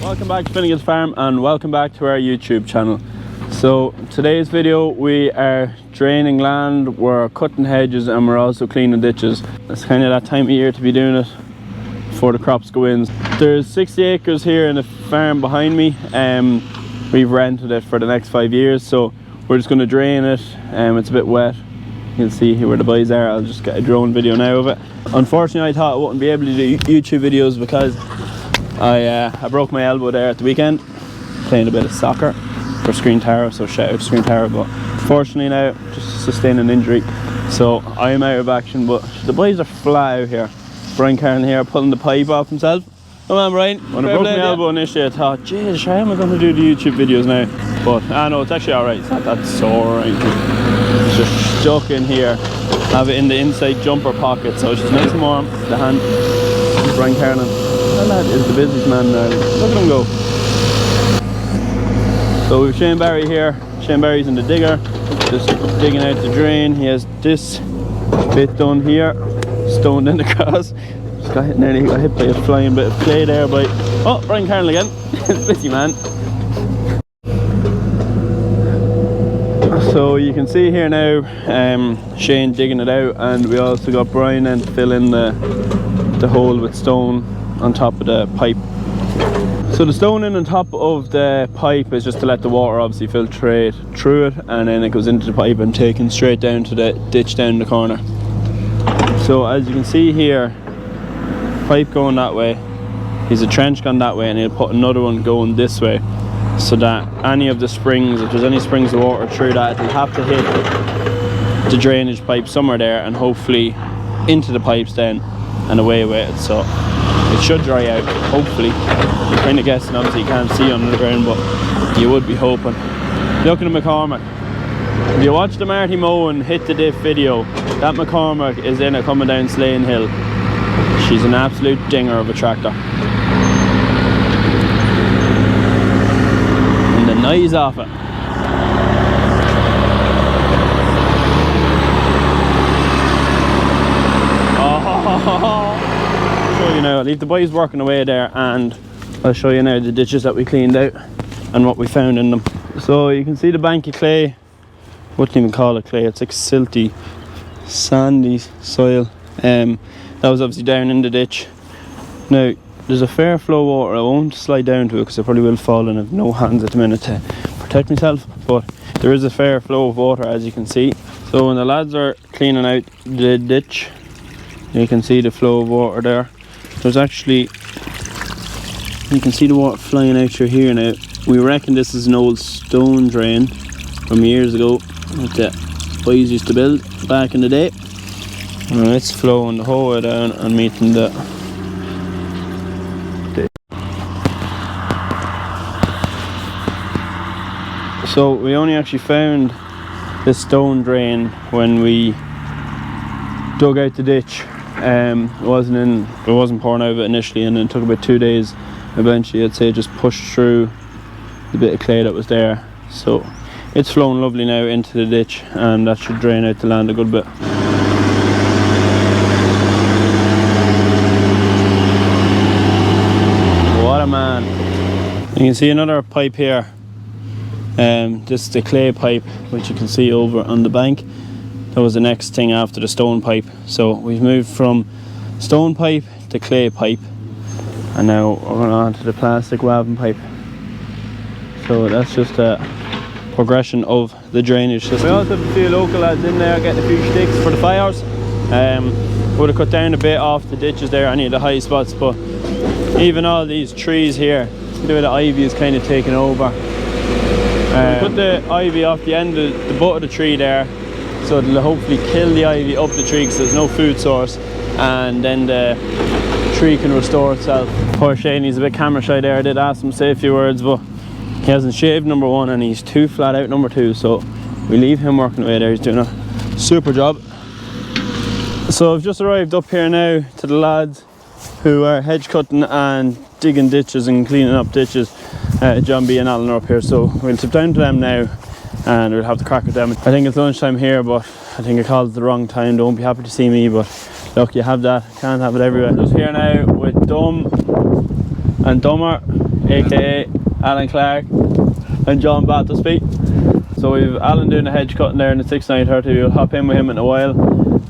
Welcome back to Finnegan's Farm and welcome back to our YouTube channel. So today's video we are draining land, we're cutting hedges and we're also cleaning ditches. It's kind of that time of year to be doing it before the crops go in. There's 60 acres here in the farm behind me. We've rented it for the next 5 years, so we're just going to drain it. It's a bit wet. You can see here where the boys are. I'll just get a drone video now of it. Unfortunately I thought I wouldn't be able to do YouTube videos because I broke my elbow there at the weekend playing a bit of soccer for Screen Tower, so shout out to Screen Tower. But fortunately now just sustained an injury, so I am out of action. But the boys are flat out here. Brian Carolan here pulling the pipe off himself. Come on Brian. When I broke my elbow initially I thought, geez, how am I going to do the YouTube videos now? But I know it's actually alright, it's not that sore or anything. It's just stuck in here. Have it in the inside jumper pocket, so it's just nice and warm. The hand. Brian Carolan. That lad is the busiest man now. Look at him go. So we've Shane Barry here. Shane Barry's in the digger, just digging out the drain. He has this bit done here, stoned in the grass. Just got hit, nearly got hit by a flying bit of clay there by, oh, Brian Carolan again. Busy man. So you can see here now Shane digging it out, and we also got Brian then to fill in the hole with stone on top of the pipe. So the stone in on top of the pipe is just to let the water obviously filtrate through it, and then it goes into the pipe and taken straight down to the ditch down the corner. So as you can see here, pipe going that way, he's a trench gone that way, and he'll put another one going this way, so that any of the springs, if there's any springs of water through that, it'll have to hit the drainage pipe somewhere there and hopefully into the pipes then and away with it. So it should dry out, hopefully. You're kind of guessing, obviously you can't see under the ground, but you would be hoping. Looking at McCormick, if you watch the Marty Moe and Hit the Diff video, that McCormick is in it coming down Slane Hill. She's an absolute dinger of a tractor. And the noise off it. Show you now, I'll leave the boys working away there and I'll show you now the ditches that we cleaned out and what we found in them. So you can see the bank of clay. Wouldn't even call it clay, it's like silty, sandy soil. That was obviously down in the ditch. Now there's a fair flow of water. I won't slide down to it because I probably will fall and I have no hands at the minute to protect myself, but there is a fair flow of water as you can see. So when the lads are cleaning out the ditch, you can see the flow of water there. There's actually, you can see the water flying out through here now. We reckon this is an old stone drain from years ago that the boys used to build back in the day. And it's flowing the whole way down and meeting the So we only actually found this stone drain when we dug out the ditch. It wasn't pouring out of it initially, and it took about 2 days. Eventually I'd say just pushed through the bit of clay that was there. So it's flowing lovely now into the ditch, and that should drain out the land a good bit. What a man. You can see another pipe here. This is the clay pipe, which you can see over on the bank. That was the next thing after the stone pipe. So we've moved from stone pipe to clay pipe, and now we're going on to the plastic woven pipe. So that's just a progression of the drainage system. We also have a few local lads in there getting a few sticks for the fires. Would have cut down a bit off the ditches there, any of the high spots, but even all these trees here, the way the ivy is kind of taken over. We put the ivy off the end of the butt of the tree there, so it'll hopefully kill the ivy up the tree because there's no food source, and then the tree can restore itself. Poor Shane, he's a bit camera shy there. I did ask him to say a few words, but he hasn't shaved number one and he's too flat out number two, so we leave him working away there. He's doing a super job. So I've just arrived up here now to the lads who are hedge cutting and digging ditches and cleaning up ditches. John B and Alan are up here, so we'll sit down to them now and we'll have the crack with them. I think it's lunchtime here, but I think I called it the wrong time. Don't be happy to see me, but look, you have that, can't have it everywhere. Just here now with Dum and Dummer aka Alan Clarke, and John Battlesby. So we've Alan doing the hedge cutting there in the 6930. We'll hop in with him in a while,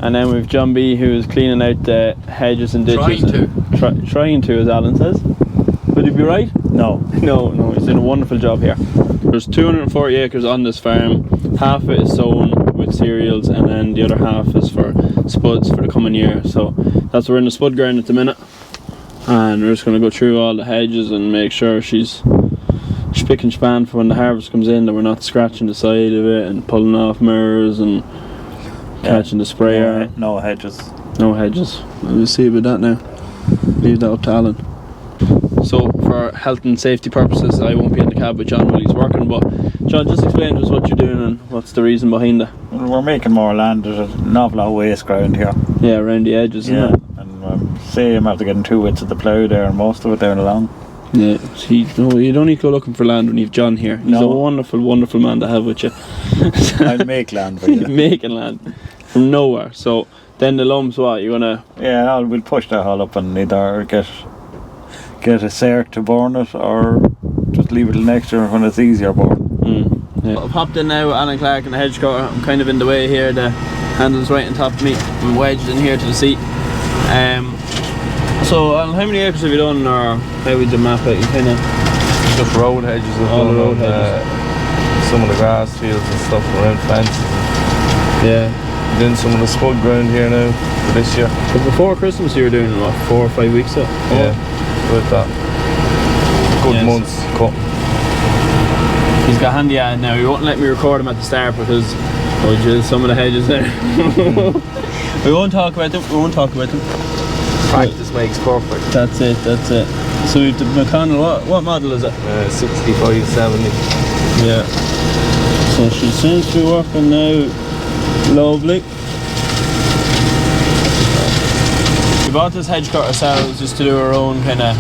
and then we've John B who's cleaning out the hedges and ditches. Trying to, as Alan says. Would he be right? No. No, he's doing a wonderful job here. There's 240 acres on this farm. Half of it is sown with cereals, and then the other half is for spuds for the coming year. So that's we're in the spud ground at the minute, and we're just going to go through all the hedges and make sure she's spick and span for when the harvest comes in, that we're not scratching the side of it and pulling off mirrors and catching the sprayer. No hedges. No hedges. We'll see about that now. Leave that up to Alan. So for health and safety purposes, I won't be in the cab with John while he's working, but John, just explain to us what you're doing and what's the reason behind it. Well, we're making more land. There's an awful lot of waste ground here. Yeah, around the edges, isn't it? And same after getting 2 widths of the plough there, and most of it down along. Yeah, you don't need to go looking for land when you've John here. He's a wonderful, wonderful man to have with you. I'll make land for you. Making land from nowhere. So then the lumps, what, you're gonna... Yeah, we'll push that all up and either get a circ to burn it, or just leave it till next year when it's easier burn. Yeah. I've hopped in now with Alan Clarke and the hedge cutter. I'm kind of in the way here, the handle's right on top of me. I'm wedged in here to the seat. So Alan, how many acres have you done, or how would you map it? You kind of... Just road hedges. All the road hedges. Some of the grass fields and stuff around fences. Yeah. Doing some of the spud ground here now for this year. But before Christmas you were doing what, 4 or 5 weeks up? Yeah, with that. Good months cutting. He's got handy at it now. He won't let me record him at the start because some of the hedges there. We won't talk about them. Practice makes perfect. That's it. So we've the McConnell, what model is it? 6570. Yeah. So she seems to be working now. Lovely. We bought this hedge cut ourselves just to do our own kind of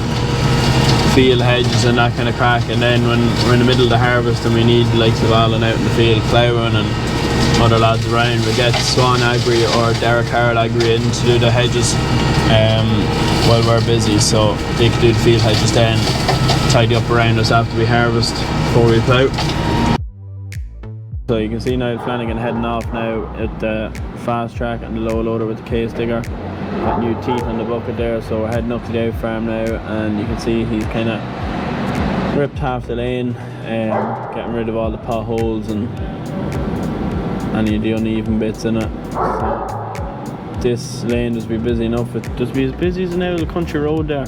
field hedges and that kind of crack, and then when we're in the middle of the harvest and we need the likes of Alan out in the field ploughing and other lads around, we get Swan Agri or Derek Carroll Agri in to do the hedges while we're busy, so they can do the field hedges then, tidy up around us after we harvest before we plough. So you can see Niall Flanagan heading off now at the fast track and the low loader with the case digger. Got new teeth on the bucket there, so we're heading up to the out farm now, and you can see he's kind of ripped half the lane, getting rid of all the potholes and any of the uneven bits in it. So this lane just be busy enough, it just be as busy as an old country road there.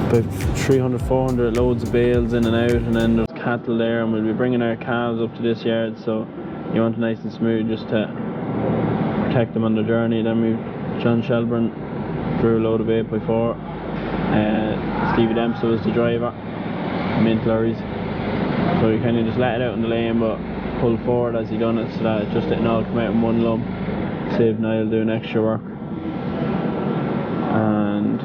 About 300-400 loads of bales in and out, and then there's cattle there, and we'll be bringing our calves up to this yard, so you want it nice and smooth just to protect them on the journey. Then we John Shelburne drew a load of 8x4. Stevie Dempster was the driver, mint lorries. So you kind of just let it out in the lane but pull forward as he done it, so that it just didn't all come out in one lump. Save Niall doing extra work. And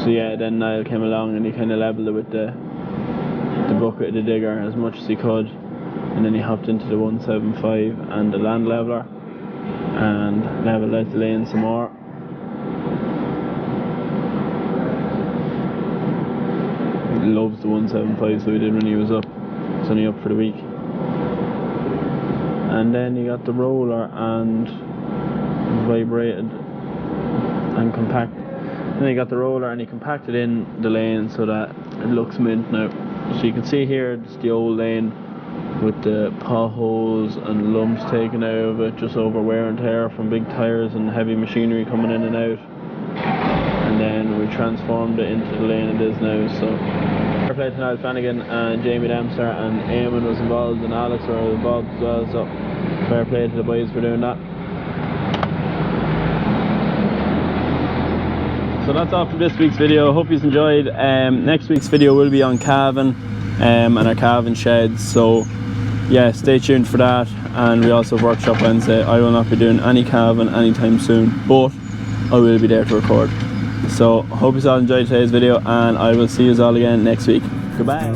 so yeah, then Niall came along and he kind of levelled it with the bucket of the digger as much as he could, and then he hopped into the 175 and the land leveller and levelled out the lane some more. He loves the 175, so he did when he was up. It's only up for the week. And then he got the roller and vibrated and compact. Then he got the roller and he compacted in the lane so that it looks mint now. So you can see here it's the old lane with the potholes and lumps taken out of it, just over wear and tear from big tyres and heavy machinery coming in and out. And then we transformed it into the lane it is now. So fair play to Niall Flanagan and Jamie Dempster, and Eamon was involved and Alex were involved as well, so fair play to the boys for doing that. So that's all for this week's video. I hope you enjoyed. Next week's video will be on calving and our calving sheds, so yeah, stay tuned for that. And we also have workshop Wednesday. I will not be doing any calving anytime soon, but I will be there to record. So hope you all enjoyed today's video, and I will see you all again next week. Goodbye.